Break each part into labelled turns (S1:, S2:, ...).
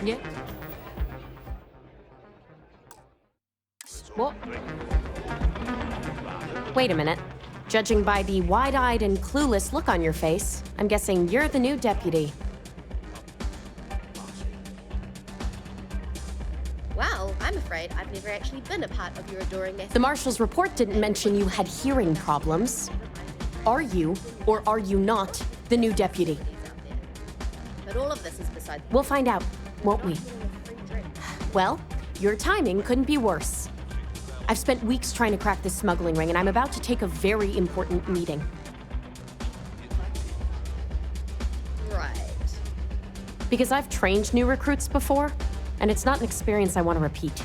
S1: Yeah. What? Wait a minute. Judging by the wide-eyed and clueless look on your face, I'm guessing you're the new deputy.
S2: Well, I'm afraid I've never actually been a part of your adoring mess.
S1: The marshal's report didn't mention you had hearing problems. Are you, or are you not, the new deputy?
S2: But all of this is beside the
S1: We'll find out, won't we? Well, your timing couldn't be worse. I've spent weeks trying to crack this smuggling ring, and I'm about to take a very important meeting.
S2: Right.
S1: Because I've trained new recruits before, and it's not an experience I want to repeat.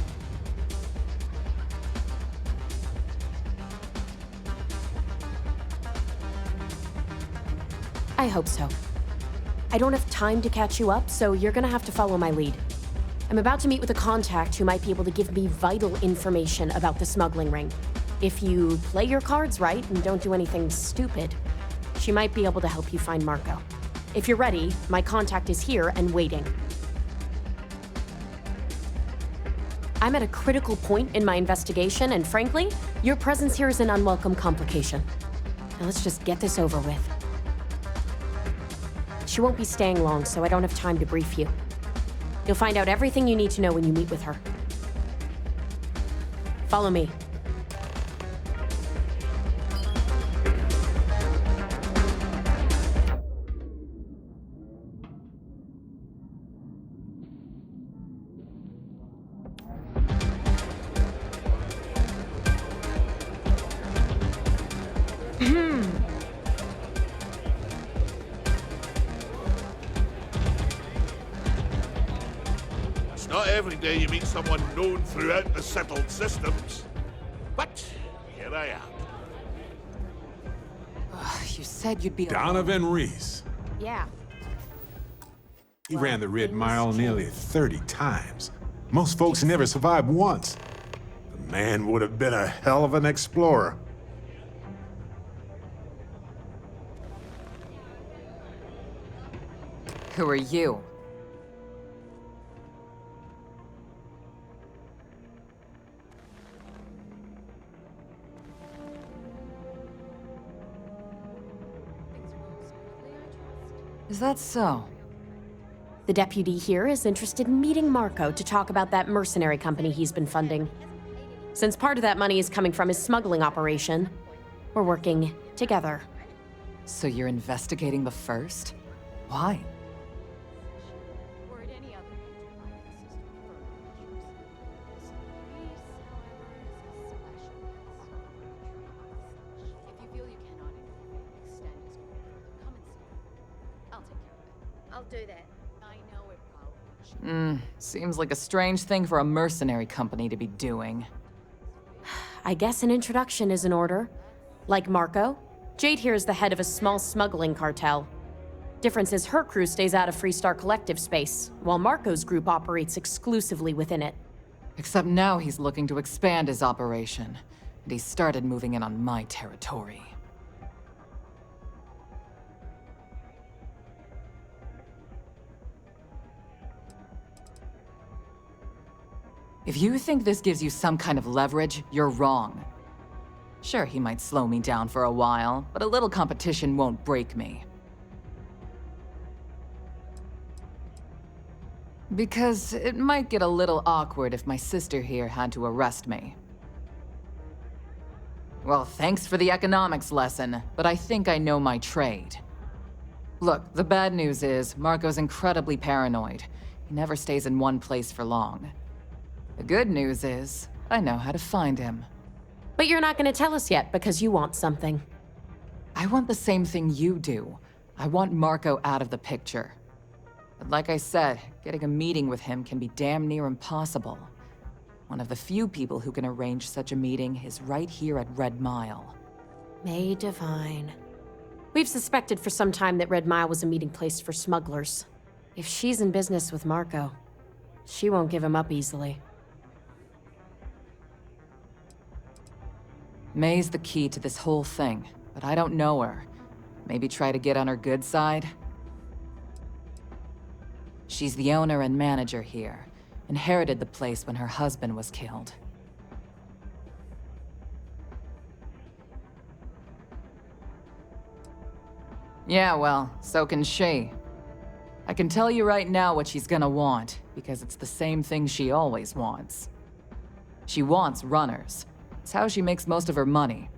S1: I hope so. I don't have time to catch you up, so you're gonna have to follow my lead. I'm about to meet with a contact who might be able to give me vital information about the smuggling ring. If you play your cards right and don't do anything stupid, she might be able to help you find Marco. If you're ready, my contact is here and waiting. I'm at a critical point in my investigation, and frankly, your presence here is an unwelcome complication. Now let's just get this over with. She won't be staying long, so I don't have time to brief you. You'll find out everything you need to know when you meet with her. Follow me.
S3: Not every day you meet someone known throughout the settled systems. But here I am.
S4: You said you'd be
S5: Donovan Reese.
S1: Yeah.
S5: He ran the Red Mile nearly 30 times. Most folks never survive once. The man would have been a hell of an explorer.
S4: Who are you? Is that so?
S1: The deputy here is interested in meeting Marco to talk about that mercenary company he's been funding. Since part of that money is coming from his smuggling operation, we're working together.
S4: So you're investigating the first? Why?
S2: I'll do that.
S4: Seems like a strange thing for a mercenary company to be doing.
S1: I guess an introduction is in order. Like Marco, Jade here is the head of a small smuggling cartel. Difference is her crew stays out of Freestar Collective space, while Marco's group operates exclusively within it.
S4: Except now he's looking to expand his operation, and he started moving in on my territory. If you think this gives you some kind of leverage, you're wrong. Sure, he might slow me down for a while, but a little competition won't break me. Because it might get a little awkward if my sister here had to arrest me. Well, thanks for the economics lesson, but I think I know my trade. Look, the bad news is, Marco's incredibly paranoid. He never stays in one place for long. The good news is, I know how to find him.
S1: But you're not going to tell us yet because you want something.
S4: I want the same thing you do. I want Marco out of the picture. But like I said, getting a meeting with him can be damn near impossible. One of the few people who can arrange such a meeting is right here at Red Mile.
S1: May Divine. We've suspected for some time that Red Mile was a meeting place for smugglers. If she's in business with Marco, she won't give him up easily.
S4: May's the key to this whole thing, but I don't know her. Maybe try to get on her good side? She's the owner and manager here. Inherited the place when her husband was killed. Yeah, well, so can she. I can tell you right now what she's gonna want, because it's the same thing she always wants. She wants runners. It's how she makes most of her money.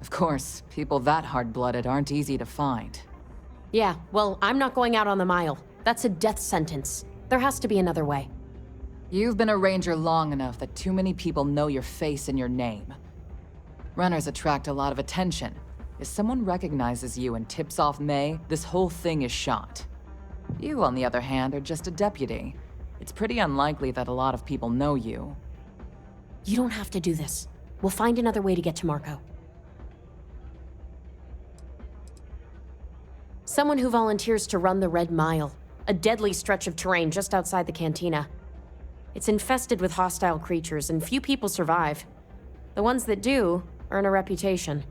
S4: Of course, people that hard-blooded aren't easy to find.
S1: Yeah, well, I'm not going out on the mile. That's a death sentence. There has to be another way.
S4: You've been a ranger long enough that too many people know your face and your name. Runners attract a lot of attention. If someone recognizes you and tips off May, this whole thing is shot. You, on the other hand, are just a deputy. It's pretty unlikely that a lot of people know you.
S1: You don't have to do this. We'll find another way to get to Marco. Someone who volunteers to run the Red Mile, a deadly stretch of terrain just outside the cantina. It's infested with hostile creatures, and few people survive. The ones that do earn a reputation.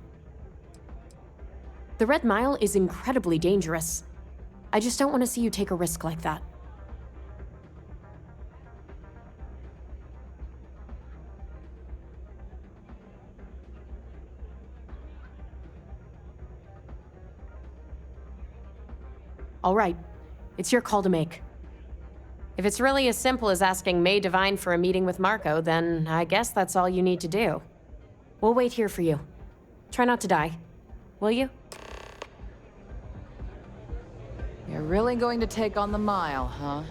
S1: The Red Mile is incredibly dangerous. I just don't want to see you take a risk like that. All right, it's your call to make. If it's really as simple as asking May Divine for a meeting with Marco, then I guess that's all you need to do. We'll wait here for you. Try not to die, will you?
S4: You're really going to take on the mile, huh?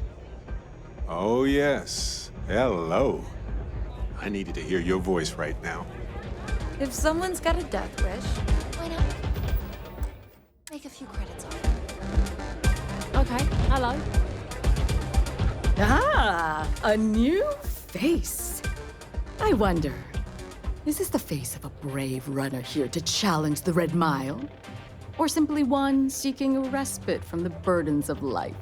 S5: Oh, yes. Hello. I needed to hear your voice right now.
S6: If someone's got a death wish, why not make a few credits off?
S1: Okay, hello.
S7: Ah, a new face. I wonder, is this the face of a brave runner here to challenge the Red Mile? Or simply one seeking a respite from the burdens of life?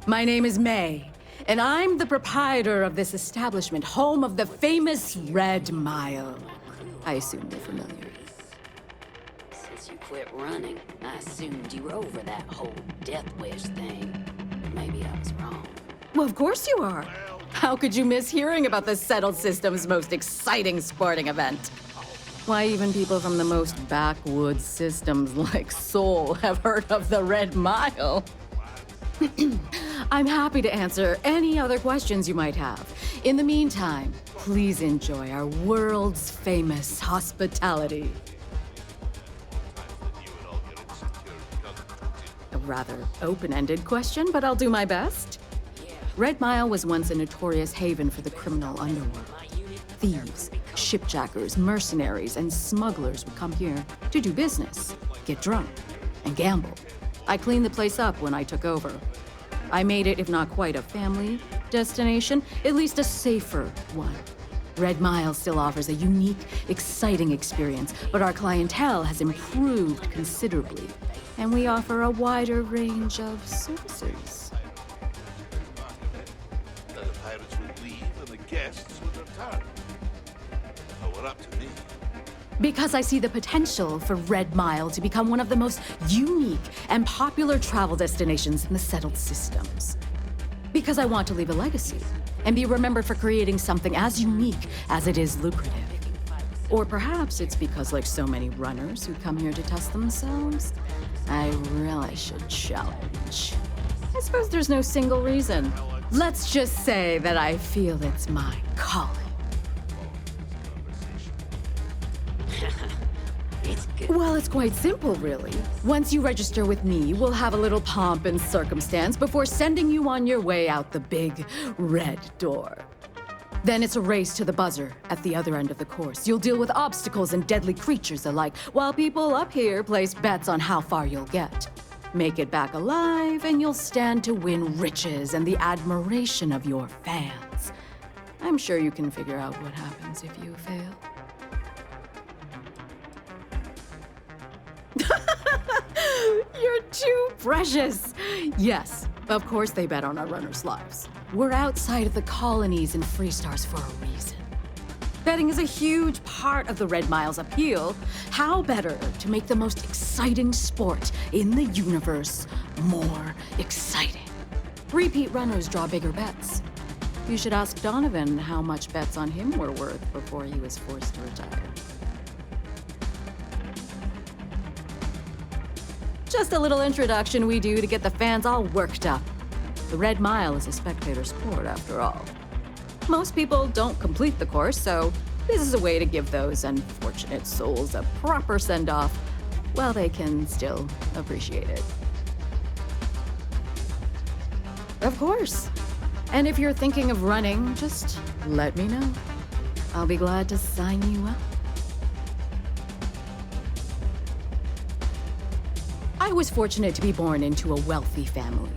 S7: My name is May, and I'm the proprietor of this establishment, home of the famous Red Mile. I assume you're familiar.
S8: Since you quit running, I assumed you were over that whole death wish thing. Maybe I was wrong.
S7: Well, of course you are. How could you miss hearing about the Settled System's most exciting sporting event? Why, even people from the most backwoods systems like Seoul have heard of the Red Mile. I'm happy to answer any other questions you might have. In the meantime, please enjoy our world's famous hospitality. A rather open-ended question, but I'll do my best. Red Mile was once a notorious haven for the criminal underworld. Thieves, shipjackers, mercenaries, and smugglers would come here to do business, get drunk, and gamble. I cleaned the place up when I took over. I made it, if not quite a family destination, at least a safer one. Red Mile still offers a unique, exciting experience, but our clientele has improved considerably, and we offer a wider range of services.
S3: The pirates would leave and the guests would return. So we're up to me.
S7: Because I see the potential for Red Mile to become one of the most unique and popular travel destinations in the Settled Systems. Because I want to leave a legacy and be remembered for creating something as unique as it is lucrative. Or perhaps it's because, like so many runners who come here to test themselves, I really should challenge. I suppose there's no single reason. Let's just say that I feel it's my calling.
S8: It's good.
S7: Well, it's quite simple, really. Once you register with me, we'll have a little pomp and circumstance before sending you on your way out the big red door. Then it's a race to the buzzer at the other end of the course. You'll deal with obstacles and deadly creatures alike, while people up here place bets on how far you'll get. Make it back alive, and you'll stand to win riches and the admiration of your fans. I'm sure you can figure out what happens if you fail. You're too precious. Yes, of course they bet on our runners' lives. We're outside of the colonies and Freestars for a reason. Betting is a huge part of the Red Mile's appeal. How better to make the most exciting sport in the universe more exciting? Repeat runners draw bigger bets. You should ask Donovan how much bets on him were worth before he was forced to retire. Just a little introduction we do to get the fans all worked up. The Red Mile is a spectator sport, after all. Most people don't complete the course, so this is a way to give those unfortunate souls a proper send-off while they can still appreciate it. Of course. And if you're thinking of running, just let me know. I'll be glad to sign you up. I was fortunate to be born into a wealthy family.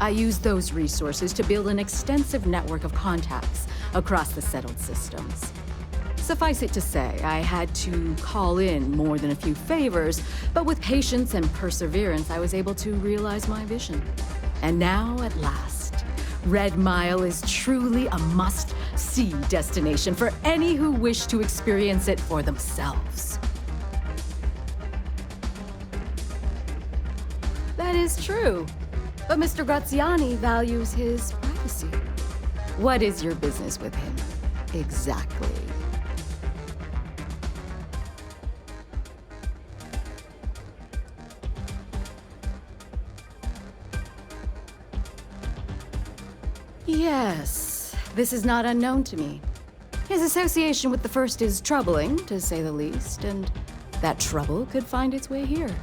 S7: I used those resources to build an extensive network of contacts across the settled systems. Suffice it to say, I had to call in more than a few favors, but with patience and perseverance, I was able to realize my vision. And now, at last, Red Mile is truly a must-see destination for any who wish to experience it for themselves. That is true, but Mr. Graziani values his privacy. What is your business with him, exactly? Yes, this is not unknown to me. His association with the First is troubling, to say the least, and that trouble could find its way here.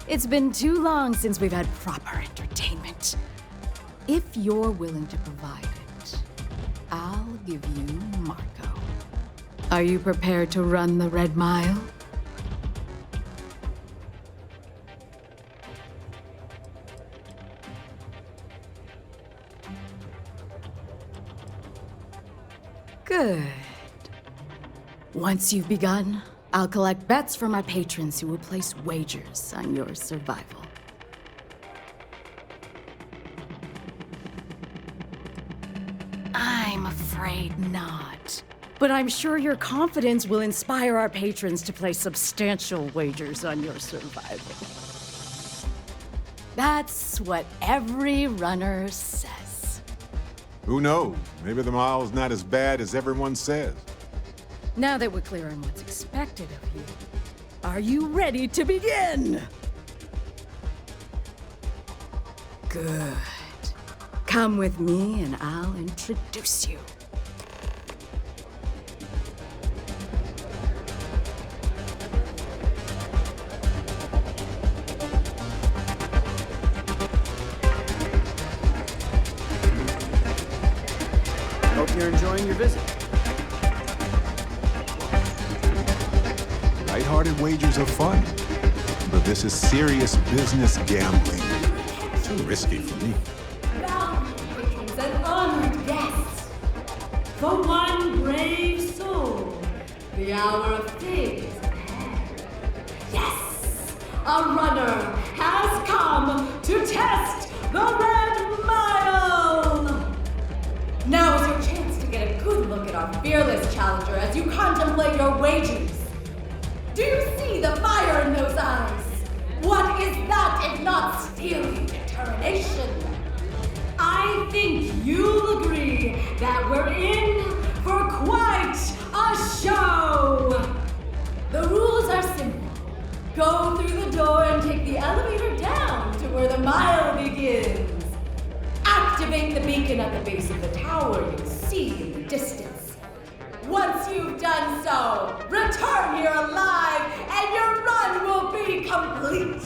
S7: It's been too long since we've had proper entertainment. If you're willing to provide it, I'll give you Marco. Are you prepared to run the Red Mile? Good. Once you've begun, I'll collect bets from my patrons who will place wagers on your survival. I'm afraid not. But I'm sure your confidence will inspire our patrons to place substantial wagers on your survival. That's what every runner says.
S5: Who knows? Maybe the mile's not as bad as everyone says.
S7: Now that we're clear on what's expected of you, are you ready to begin? Good. Come with me and I'll introduce you.
S9: Hope you're enjoying your visit.
S5: Lighthearted wagers are fun, but this is serious business gambling. Too risky for me.
S10: Patrons and honored guests, for one brave soul, the hour of fate is at hand. Yes, a runner has come to test the Red Mile. Now is your chance to get a good look at our fearless challenger as you contemplate your wagers. Do you see the fire in those eyes? What is that if not steely determination? I think you'll agree that we're in for quite a show. The rules are simple. Go through the door and take the elevator down to where the mile begins. Activate the beacon at the base of the tower you see in the distance. Once you've done so, return here alive and your run will be complete.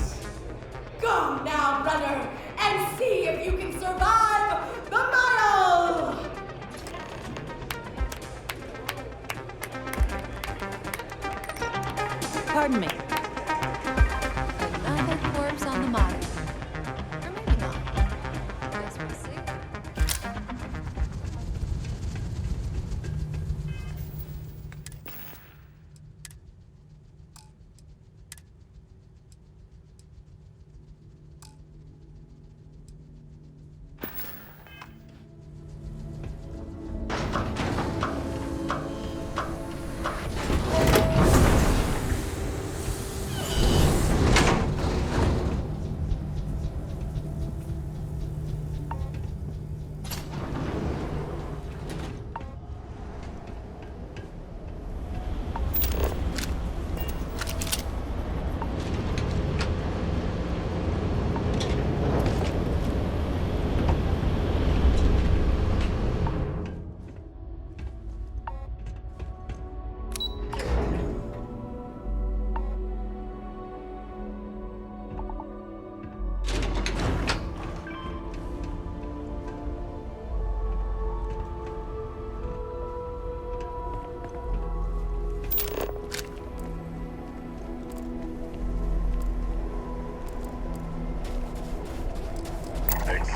S10: Go now, runner, and see if you can survive the mile!
S6: Pardon me.
S2: Another corpse on the mile. Or maybe not. Guess we'll see.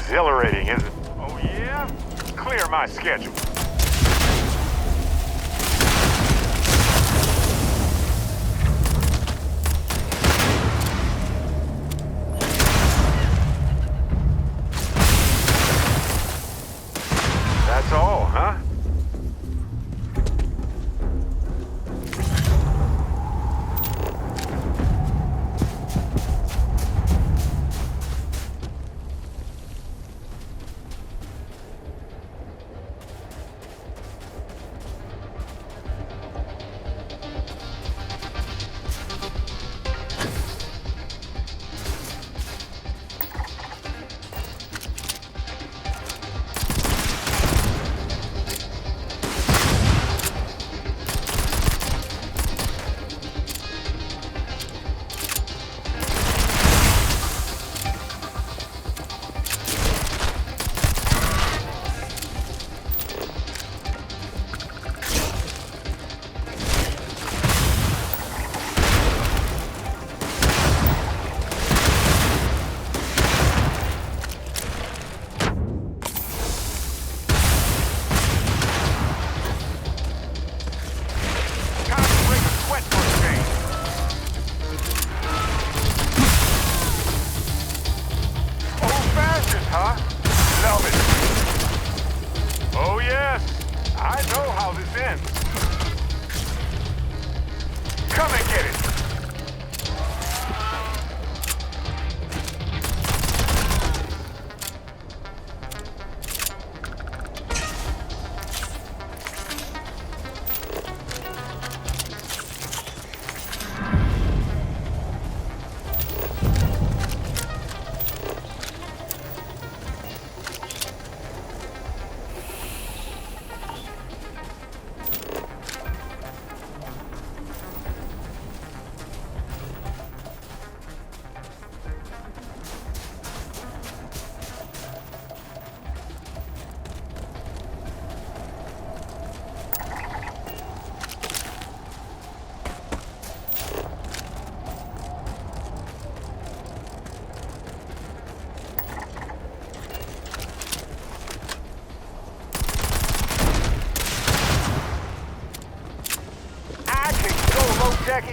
S11: exhilarating, isn't it? Oh, yeah? Clear my schedule. That's all, huh?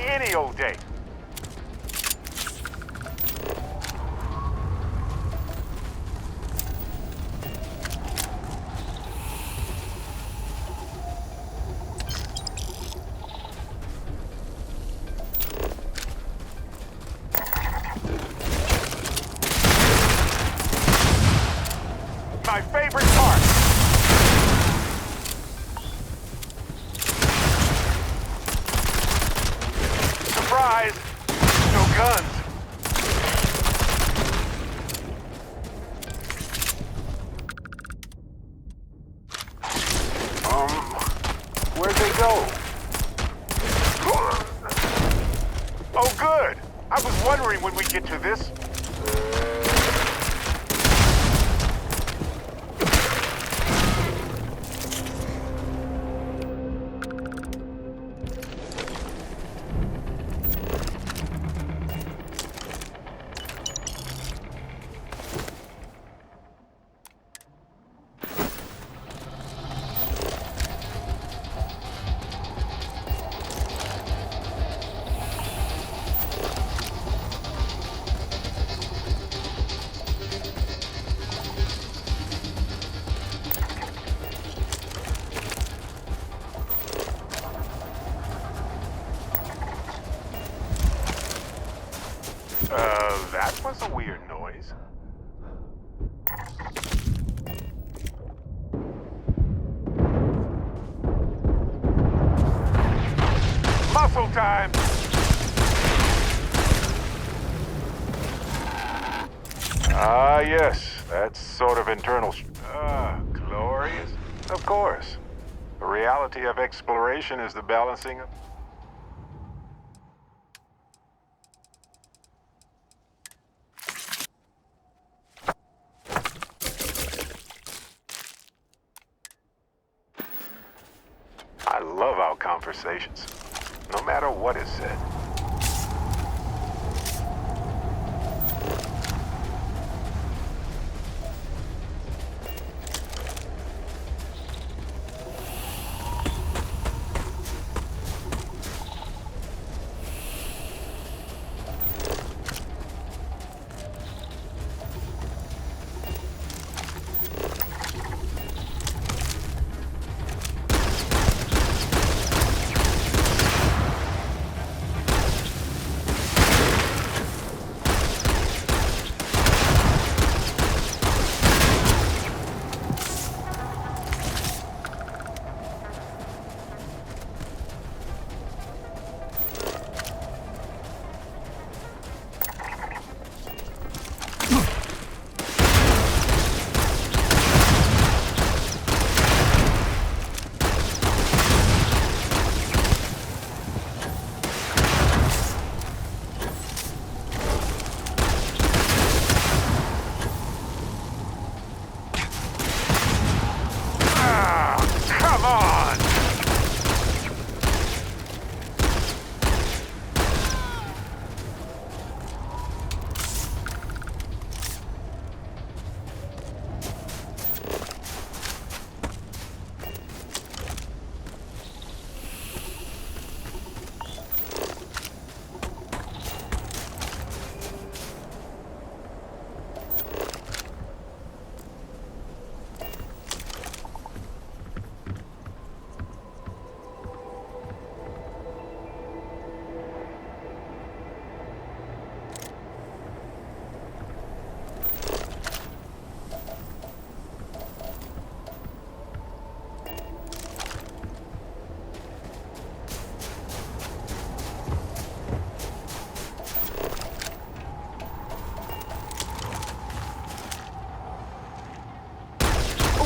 S11: Any old day. My favorite part. Surprise! No guns. Where'd they go? Oh, good. I was wondering when we get to this. That was a weird noise. Muscle time! Ah, yes. That's sort of internal... glorious? Of course. The reality of exploration is the balancing of... I love our conversations, no matter what is said.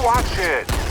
S11: Watch it!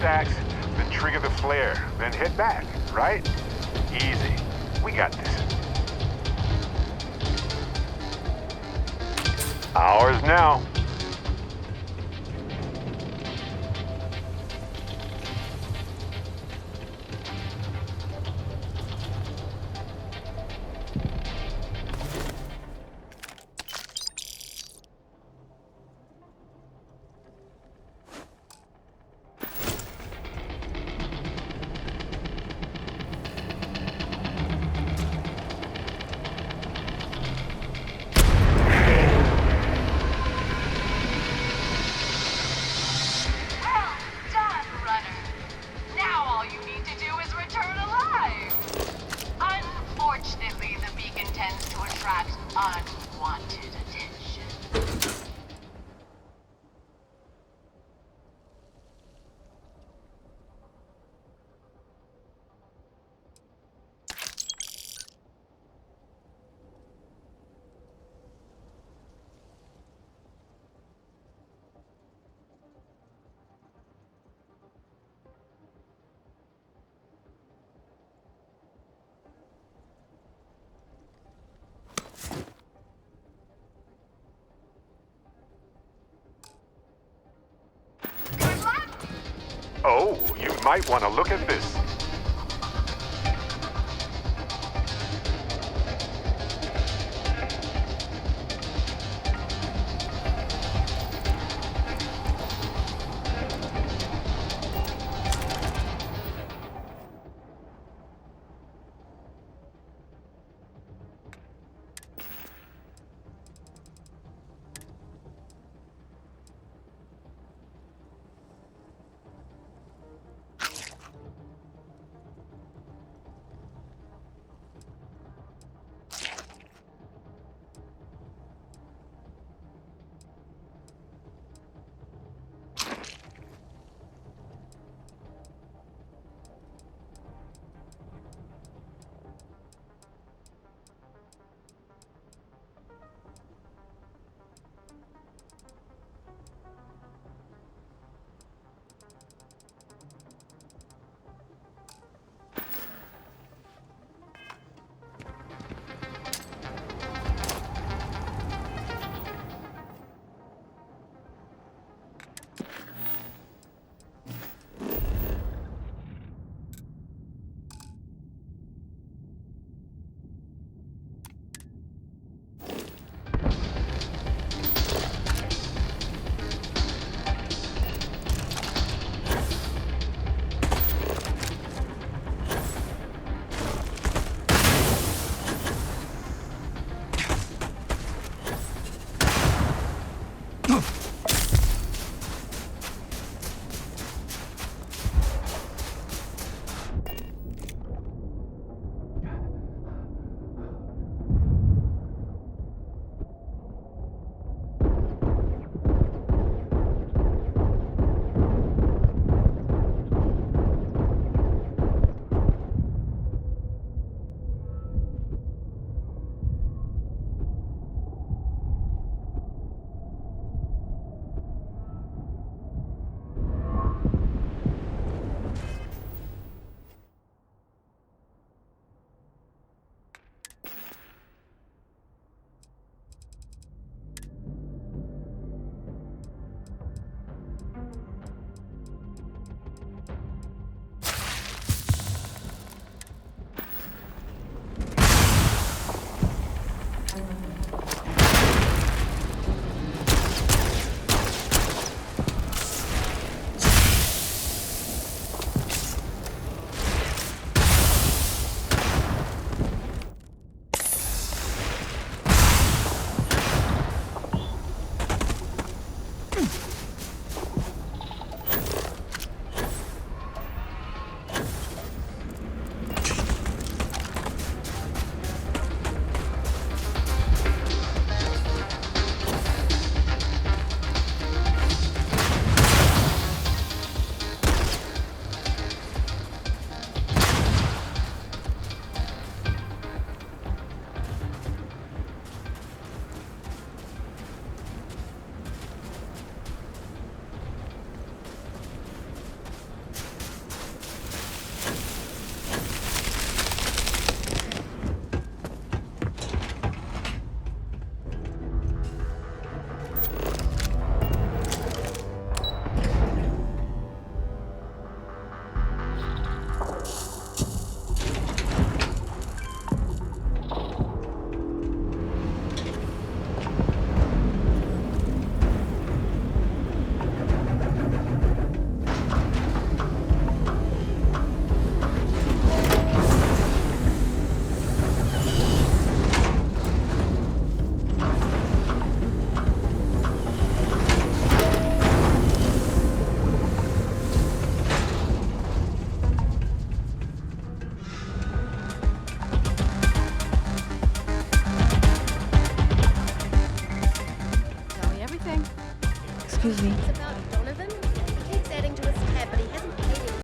S11: Then trigger the flare, then head back, right? Easy. We got this. Ours now. Oh, you might want to look at this.